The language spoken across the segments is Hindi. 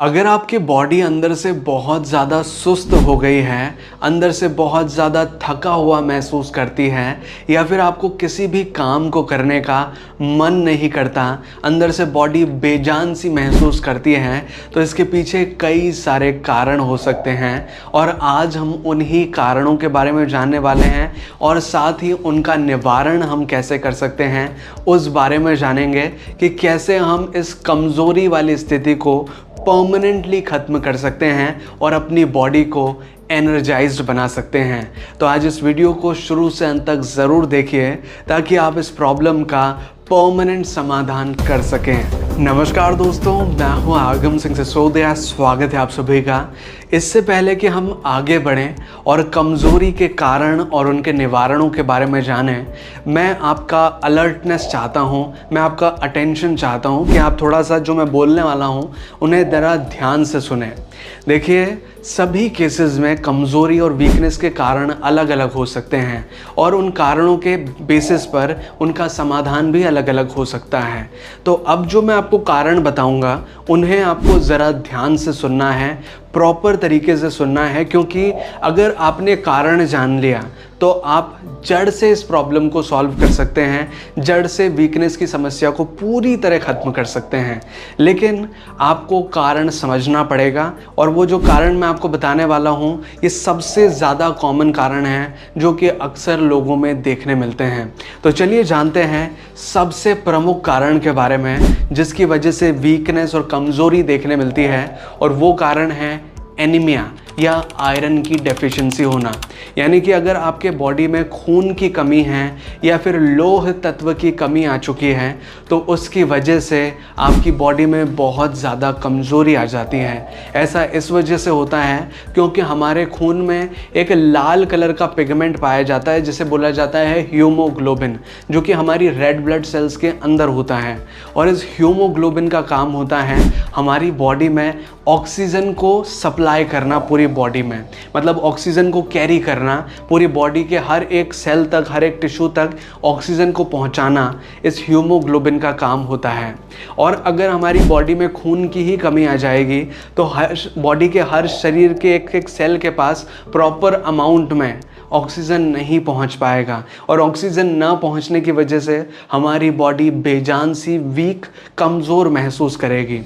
अगर आपकी बॉडी अंदर से बहुत ज़्यादा सुस्त हो गई है, अंदर से बहुत ज़्यादा थका हुआ महसूस करती है, या फिर आपको किसी भी काम को करने का मन नहीं करता, अंदर से बॉडी बेजान सी महसूस करती है, तो इसके पीछे कई सारे कारण हो सकते हैं। और आज हम उन्हीं कारणों के बारे में जानने वाले हैं और साथ ही उनका निवारण हम कैसे कर सकते हैं उस बारे में जानेंगे कि कैसे हम इस कमज़ोरी वाली स्थिति को परमानेंटली ख़त्म कर सकते हैं और अपनी बॉडी को एनर्जाइज्ड बना सकते हैं। तो आज इस वीडियो को शुरू से अंत तक ज़रूर देखिए ताकि आप इस प्रॉब्लम का परमानेंट समाधान कर सकें। नमस्कार दोस्तों, मैं हूं आगम सिंह सिसोदिया। स्वागत है आप सभी का। इससे पहले कि हम आगे बढ़ें और कमज़ोरी के कारण और उनके निवारणों के बारे में जानें, मैं आपका अलर्टनेस चाहता हूं, मैं आपका अटेंशन चाहता हूं कि आप थोड़ा सा जो मैं बोलने वाला हूं उन्हें ज़रा ध्यान से सुनें। देखिए, सभी केसेस में कमज़ोरी और वीकनेस के कारण अलग अलग हो सकते हैं और उन कारणों के बेसिस पर उनका समाधान भी अलग अलग हो सकता है। तो अब जो मैं आपको कारण बताऊंगा उन्हें आपको ज़रा ध्यान से सुनना है, प्रॉपर तरीके से सुनना है, क्योंकि अगर आपने कारण जान लिया तो आप जड़ से इस प्रॉब्लम को सॉल्व कर सकते हैं, जड़ से वीकनेस की समस्या को पूरी तरह ख़त्म कर सकते हैं। लेकिन आपको कारण समझना पड़ेगा और वो जो कारण मैं आपको बताने वाला हूँ ये सबसे ज़्यादा कॉमन कारण है जो कि अक्सर लोगों में देखने मिलते हैं। तो चलिए जानते हैं सबसे प्रमुख कारण के बारे में जिसकी वजह से वीकनेस और कमज़ोरी देखने मिलती है, और वो कारण है एनीमिया या आयरन की डेफिशिएंसी होना। यानी कि अगर आपके बॉडी में खून की कमी है या फिर लौह तत्व की कमी आ चुकी है तो उसकी वजह से आपकी बॉडी में बहुत ज़्यादा कमज़ोरी आ जाती है। ऐसा इस वजह से होता है क्योंकि हमारे खून में एक लाल कलर का पिगमेंट पाया जाता है जिसे बोला जाता है हीमोग्लोबिन, जो कि हमारी रेड ब्लड सेल्स के अंदर होता है। और इस हीमोग्लोबिन का काम होता है हमारी बॉडी में ऑक्सीजन को सप्लाई करना, पूरी बॉडी में, मतलब ऑक्सीजन को कैरी करना, पूरी बॉडी के हर एक सेल तक, हर एक टिश्यू तक ऑक्सीजन को पहुंचाना इस हीमोग्लोबिन का काम होता है। और अगर हमारी बॉडी में खून की ही कमी आ जाएगी तो हर बॉडी के हर शरीर के एक एक सेल के पास प्रॉपर अमाउंट में ऑक्सीजन नहीं पहुंच पाएगा, और ऑक्सीजन ना पहुंचने की वजह से हमारी बॉडी बेजान सी वीक, कमज़ोर महसूस करेगी।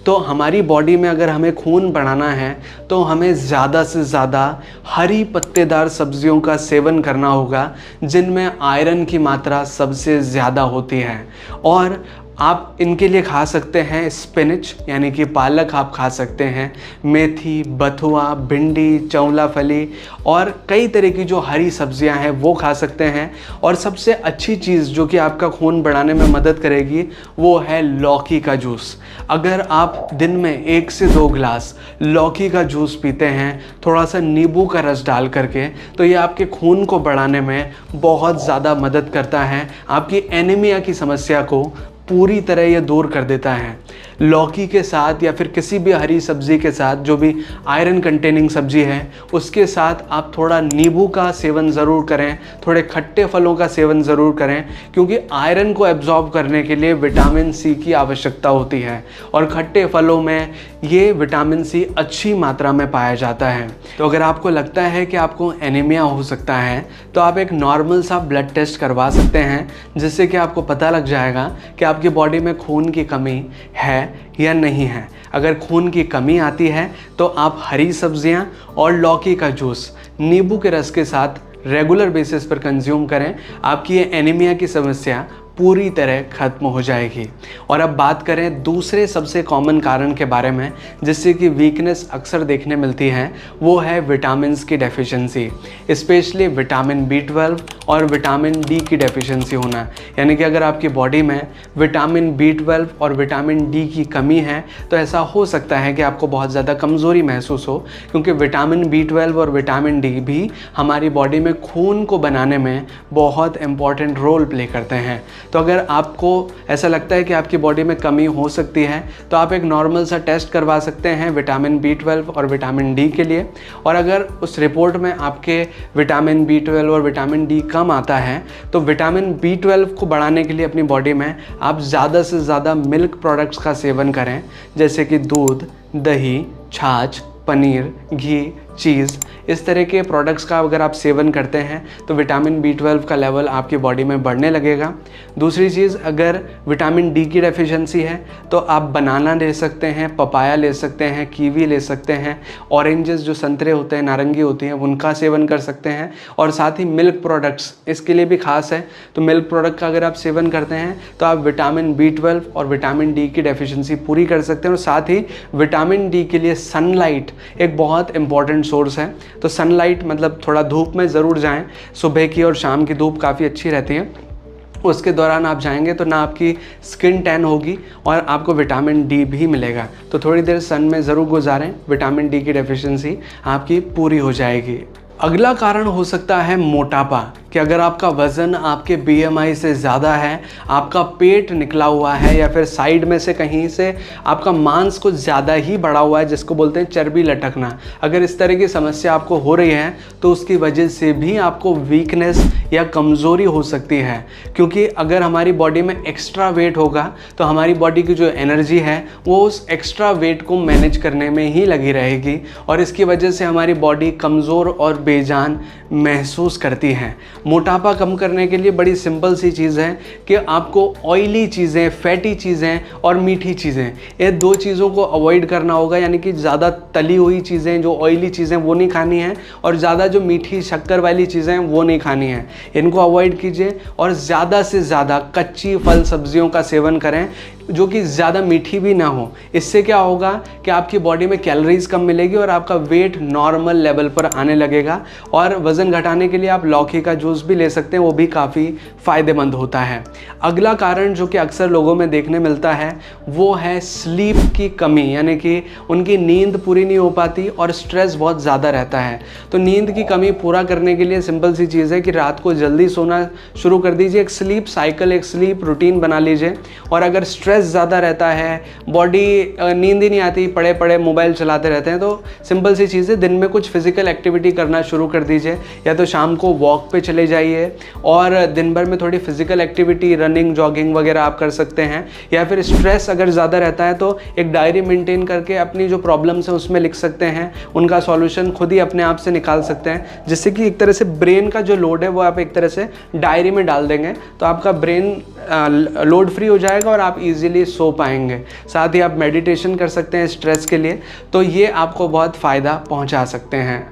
तो हमारी बॉडी में अगर हमें खून बढ़ाना है तो हमें ज़्यादा से ज़्यादा हरी पत्तेदार सब्जियों का सेवन करना होगा जिनमें आयरन की मात्रा सबसे ज़्यादा होती है। और आप इनके लिए खा सकते हैं स्पिनच यानी कि पालक आप खा सकते हैं, मेथी, बथुआ, भिंडी, चौला फली और कई तरह की जो हरी सब्जियां हैं वो खा सकते हैं। और सबसे अच्छी चीज़ जो कि आपका खून बढ़ाने में मदद करेगी वो है लौकी का जूस। अगर आप दिन में 1 से 2 गिलास लौकी का जूस पीते हैं थोड़ा सा नींबू का रस डाल करके, तो ये आपके खून को बढ़ाने में बहुत ज़्यादा मदद करता है, आपकी एनीमिया की समस्या को पूरी तरह ये दूर कर देता है। लौकी के साथ या फिर किसी भी हरी सब्ज़ी के साथ, जो भी आयरन कंटेनिंग सब्ज़ी है, उसके साथ आप थोड़ा नींबू का सेवन ज़रूर करें, थोड़े खट्टे फलों का सेवन ज़रूर करें, क्योंकि आयरन को एब्जॉर्ब करने के लिए विटामिन सी की आवश्यकता होती है और खट्टे फलों में ये विटामिन सी अच्छी मात्रा में पाया जाता है। तो अगर आपको लगता है कि आपको एनीमिया हो सकता है तो आप एक नॉर्मल सा ब्लड टेस्ट करवा सकते हैं, जिससे कि आपको पता लग जाएगा कि आपकी बॉडी में खून की कमी है या नहीं है। अगर खून की कमी आती है तो आप हरी सब्जियां और लौकी का जूस नींबू के रस के साथ रेगुलर बेसिस पर कंज्यूम करें, आपकी ये एनीमिया की समस्या पूरी तरह ख़त्म हो जाएगी। और अब बात करें दूसरे सबसे कॉमन कारण के बारे में जिससे कि वीकनेस अक्सर देखने मिलती है, वो है विटामिन्स की डेफिशिएंसी, स्पेशली विटामिन B12 और विटामिन D की डेफिशिएंसी होना। यानी कि अगर आपकी बॉडी में विटामिन B12 और विटामिन D की कमी है तो ऐसा हो सकता है कि आपको बहुत ज़्यादा कमज़ोरी महसूस हो, क्योंकि विटामिन B12 और विटामिन D भी हमारी बॉडी में खून को बनाने में बहुत इम्पॉर्टेंट रोल प्ले करते हैं। तो अगर आपको ऐसा लगता है कि आपकी बॉडी में कमी हो सकती है तो आप एक नॉर्मल सा टेस्ट करवा सकते हैं विटामिन B12 और विटामिन D के लिए। और अगर उस रिपोर्ट में आपके विटामिन B12 और विटामिन D कम आता है तो विटामिन B12 को बढ़ाने के लिए अपनी बॉडी में आप ज़्यादा से ज़्यादा मिल्क प्रोडक्ट्स का सेवन करें, जैसे कि दूध, दही, छाछ, पनीर, घी, चीज़, इस तरह के प्रोडक्ट्स का अगर आप सेवन करते हैं तो विटामिन B12 का लेवल आपकी बॉडी में बढ़ने लगेगा। दूसरी चीज़, अगर विटामिन D की डेफिशिएंसी है तो आप बनाना ले सकते हैं, पपाया ले सकते हैं, कीवी ले सकते हैं, ऑरेंजेस जो संतरे होते हैं, नारंगी होती हैं, उनका सेवन कर सकते हैं। और साथ ही मिल्क प्रोडक्ट्स इसके लिए भी खास है, तो मिल्क प्रोडक्ट का अगर आप सेवन करते हैं तो आप विटामिन B12 और विटामिन D की डेफिशिएंसी पूरी कर सकते हैं। और साथ ही विटामिन D के लिए सनलाइट एक बहुत इंपॉर्टेंट सोर्स है, तो सनलाइट मतलब थोड़ा धूप में ज़रूर जाएं। सुबह की और शाम की धूप काफ़ी अच्छी रहती है, उसके दौरान आप जाएंगे तो ना आपकी स्किन टैन होगी और आपको विटामिन D भी मिलेगा। तो थोड़ी देर सन में ज़रूर गुजारें, विटामिन D की डेफिशिएंसी आपकी पूरी हो जाएगी। अगला कारण हो सकता है मोटापा, कि अगर आपका वज़न आपके BMI से ज़्यादा है, आपका पेट निकला हुआ है या फिर साइड में से कहीं से आपका मांस कुछ ज़्यादा ही बढ़ा हुआ है, जिसको बोलते हैं चर्बी लटकना, अगर इस तरह की समस्या आपको हो रही है तो उसकी वजह से भी आपको वीकनेस या कमज़ोरी हो सकती है। क्योंकि अगर हमारी बॉडी में एक्स्ट्रा वेट होगा तो हमारी बॉडी की जो एनर्जी है वो उस एक्स्ट्रा वेट को मैनेज करने में ही लगी रहेगी और इसकी वजह से हमारी बॉडी कमज़ोर और बेजान महसूस करती है। मोटापा कम करने के लिए बड़ी सिंपल सी चीज़ है कि आपको ऑयली चीज़ें, फैटी चीज़ें और मीठी चीज़ें, ये दो चीज़ों को अवॉइड करना होगा। यानी कि ज़्यादा तली हुई चीज़ें, जो ऑयली चीज़ें वो नहीं खानी है और ज़्यादा जो मीठी शक्कर वाली चीज़ें वो नहीं खानी है, इनको अवॉइड कीजिए। और ज़्यादा से ज़्यादा कच्ची फल सब्जियों का सेवन करें जो कि ज़्यादा मीठी भी ना हो। इससे क्या होगा कि आपकी बॉडी में कैलोरीज कम मिलेगी और आपका वेट नॉर्मल लेवल पर आने लगेगा। और वज़न घटाने के लिए आप लौकी का जूस भी ले सकते हैं, वो भी काफ़ी फ़ायदेमंद होता है। अगला कारण जो कि अक्सर लोगों में देखने मिलता है वो है स्लीप की कमी, यानी कि उनकी नींद पूरी नहीं हो पाती और स्ट्रेस बहुत ज़्यादा रहता है। तो नींद की कमी पूरा करने के लिए सिंपल सी चीज़ है कि रात को जल्दी सोना शुरू कर दीजिए, एक स्लीप साइकिल, एक स्लीप रूटीन बना लीजिए। और अगर स्ट्रेस ज़्यादा रहता है, बॉडी नींद ही नहीं आती, पड़े पड़े मोबाइल चलाते रहते हैं, तो सिंपल सी चीज़ है, दिन में कुछ फिजिकल एक्टिविटी करना शुरू कर दीजिए। या तो शाम को वॉक पे चले जाइए और दिन भर में थोड़ी फिजिकल एक्टिविटी, रनिंग, जॉगिंग वगैरह आप कर सकते हैं। या फिर स्ट्रेस अगर ज़्यादा रहता है तो एक डायरी मेंटेन करके अपनी जो प्रॉब्लम्स हैं उसमें लिख सकते हैं, उनका सॉल्यूशन खुद ही अपने आप से निकाल सकते हैं, जिससे कि एक तरह से ब्रेन का जो लोड है वो आप एक तरह से डायरी में डाल देंगे तो आपका ब्रेन लोड फ्री हो जाएगा और आप इजीली सो पाएंगे। साथ ही आप मेडिटेशन कर सकते हैं स्ट्रेस के लिए, तो ये आपको बहुत फ़ायदा पहुंचा सकते हैं।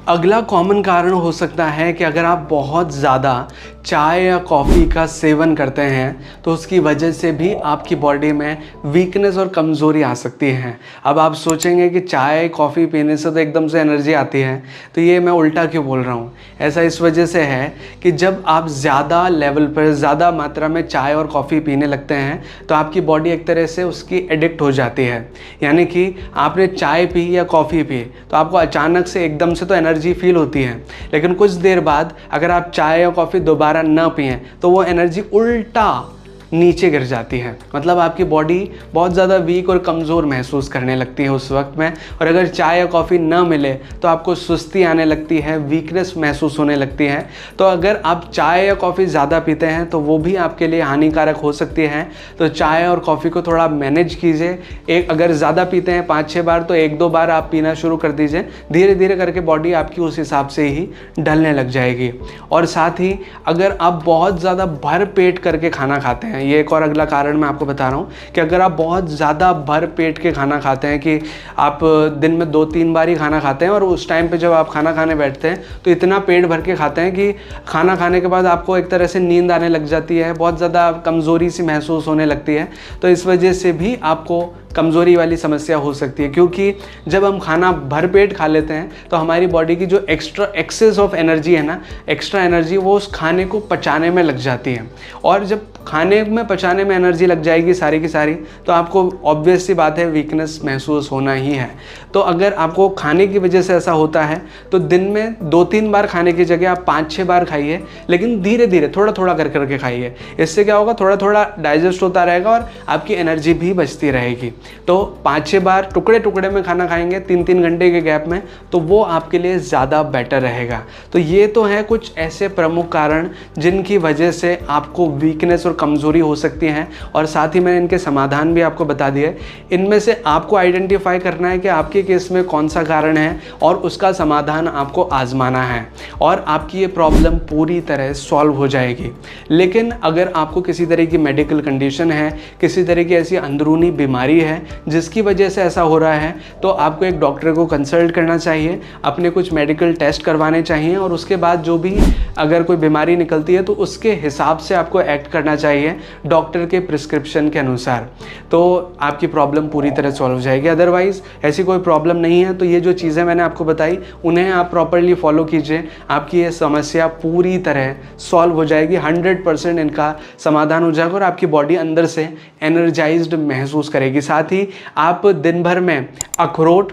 अगला कॉमन कारण हो सकता है कि अगर आप बहुत ज़्यादा चाय या कॉफ़ी का सेवन करते हैं तो उसकी वजह से भी आपकी बॉडी में वीकनेस और कमज़ोरी आ सकती है। अब आप सोचेंगे कि चाय कॉफ़ी पीने से तो एकदम से एनर्जी आती है, तो ये मैं उल्टा क्यों बोल रहा हूँ? ऐसा इस वजह से है कि जब आप ज़्यादा लेवल पर, ज़्यादा मात्रा में चाय और कॉफ़ी पीने लगते हैं तो आपकी बॉडी एक तरह से उसकी एडिक्ट हो जाती है। यानी कि आपने चाय पी या कॉफ़ी पी तो आपको अचानक से एकदम से तो एनर्जी फील होती है, लेकिन कुछ देर बाद अगर आप चाय या कॉफ़ी दोबारा ना पिएं तो वो एनर्जी उल्टा नीचे गिर जाती है। मतलब आपकी बॉडी बहुत ज़्यादा वीक और कमज़ोर महसूस करने लगती है उस वक्त में। और अगर चाय या कॉफ़ी ना मिले तो आपको सुस्ती आने लगती है, वीकनेस महसूस होने लगती है। तो अगर आप चाय या कॉफ़ी ज़्यादा पीते हैं तो वो भी आपके लिए हानिकारक हो सकती है। तो चाय और कॉफ़ी को थोड़ा मैनेज कीजिए। एक अगर ज़्यादा पीते हैं 5-6 बार तो 1-2 बार आप पीना शुरू कर दीजिए, धीरे धीरे करके बॉडी आपकी उस हिसाब से ही ढलने लग जाएगी। और साथ ही अगर आप बहुत ज़्यादा भर पेट करके खाना खाते हैं, ये एक और अगला कारण मैं आपको बता रहा हूँ कि अगर आप बहुत ज़्यादा भर पेट के खाना खाते हैं कि आप दिन में 2-3 बार ही खाना खाते हैं और उस टाइम पे जब आप खाना खाने बैठते हैं तो इतना पेट भर के खाते हैं कि खाना खाने के बाद आपको एक तरह से नींद आने लग जाती है, बहुत ज़्यादा कमज़ोरी सी महसूस होने लगती है। तो इस वजह से भी आपको कमज़ोरी वाली समस्या हो सकती है, क्योंकि जब हम खाना भर पेट खा लेते हैं तो हमारी बॉडी की जो एक्सेस ऑफ एनर्जी है ना, एक्स्ट्रा एनर्जी, वो उस खाने को पचाने में लग जाती है। और जब खाने में पचाने में एनर्जी लग जाएगी सारी की सारी, तो आपको ऑब्वियस सी बात है वीकनेस महसूस होना ही है। तो अगर आपको खाने की वजह से ऐसा होता है तो दिन में 2-3 बार खाने की जगह आप 5-6 बार खाइए, लेकिन धीरे धीरे थोड़ा थोड़ा करके खाइए। इससे क्या होगा, थोड़ा थोड़ा डाइजेस्ट होता रहेगा और आपकी एनर्जी भी बचती रहेगी। तो 5-6 बार टुकड़े टुकड़े में खाना खाएंगे 3-3 घंटे के गैप में, तो वो आपके लिए ज़्यादा बेटर रहेगा। तो ये तो है कुछ ऐसे प्रमुख कारण जिनकी वजह से आपको वीकनेस और कमज़ोरी हो सकती हैं, और साथ ही मैंने इनके समाधान भी आपको बता दिए। इनमें से आपको आइडेंटिफाई करना है कि आपके केस में कौन सा कारण है और उसका समाधान आपको आजमाना है, और आपकी ये प्रॉब्लम पूरी तरह सॉल्व हो जाएगी। लेकिन अगर आपको किसी तरह की मेडिकल कंडीशन है, किसी तरह की ऐसी अंदरूनी बीमारी है जिसकी वजह से ऐसा हो रहा है, तो आपको एक डॉक्टर को कंसल्ट करना चाहिए, अपने कुछ मेडिकल टेस्ट करवाने चाहिए, और उसके बाद जो भी अगर कोई बीमारी निकलती है तो उसके हिसाब से आपको एक्ट करना चाहिए डॉक्टर के प्रिस्क्रिप्शन के अनुसार, तो आपकी प्रॉब्लम पूरी तरह सॉल्व हो जाएगी। अदरवाइज़ ऐसी कोई प्रॉब्लम नहीं है, तो ये जो चीज़ें मैंने आपको बताई उन्हें आप प्रॉपरली फॉलो कीजिए, आपकी ये समस्या पूरी तरह सॉल्व हो जाएगी। 100% इनका समाधान हो जाएगा और आपकी बॉडी अंदर से एनर्जाइज्ड महसूस करेगी। साथ ही आप दिन भर में अखरोट,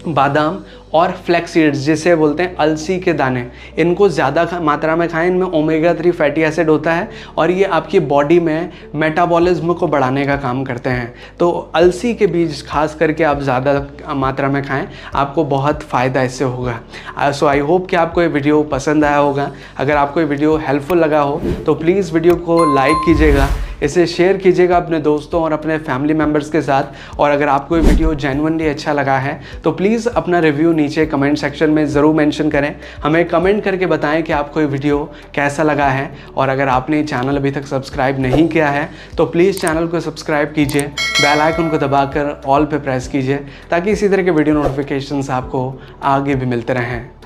बादाम और फ्लैक्स सीड्स जिसे बोलते हैं अलसी के दाने, इनको ज़्यादा मात्रा में खाएं। इनमें ओमेगा 3 फैटी एसिड होता है और ये आपकी बॉडी में मेटाबॉलिज्म को बढ़ाने का काम करते हैं। तो अलसी के बीज खास करके आप ज़्यादा मात्रा में खाएं, आपको बहुत फ़ायदा इससे होगा। सो आई होप कि आपको ये वीडियो पसंद आया होगा। अगर आपको ये वीडियो हेल्पफुल लगा हो तो प्लीज़ वीडियो को लाइक कीजिएगा, इसे शेयर कीजिएगा अपने दोस्तों और अपने फैमिली मेम्बर्स के साथ। और अगर आपको ये वीडियो जेन्युइनली अच्छा लगा है तो प्लीज़ अपना रिव्यू नीचे कमेंट सेक्शन में ज़रूर मेंशन करें। हमें कमेंट करके बताएं कि आपको ये वीडियो कैसा लगा है। और अगर आपने चैनल अभी तक सब्सक्राइब नहीं किया है तो प्लीज़ चैनल को सब्सक्राइब कीजिए, बेल आइकन को दबाकर ऑल पे प्रेस कीजिए ताकि इसी तरह के वीडियो नोटिफिकेशंस आपको आगे भी मिलते रहें।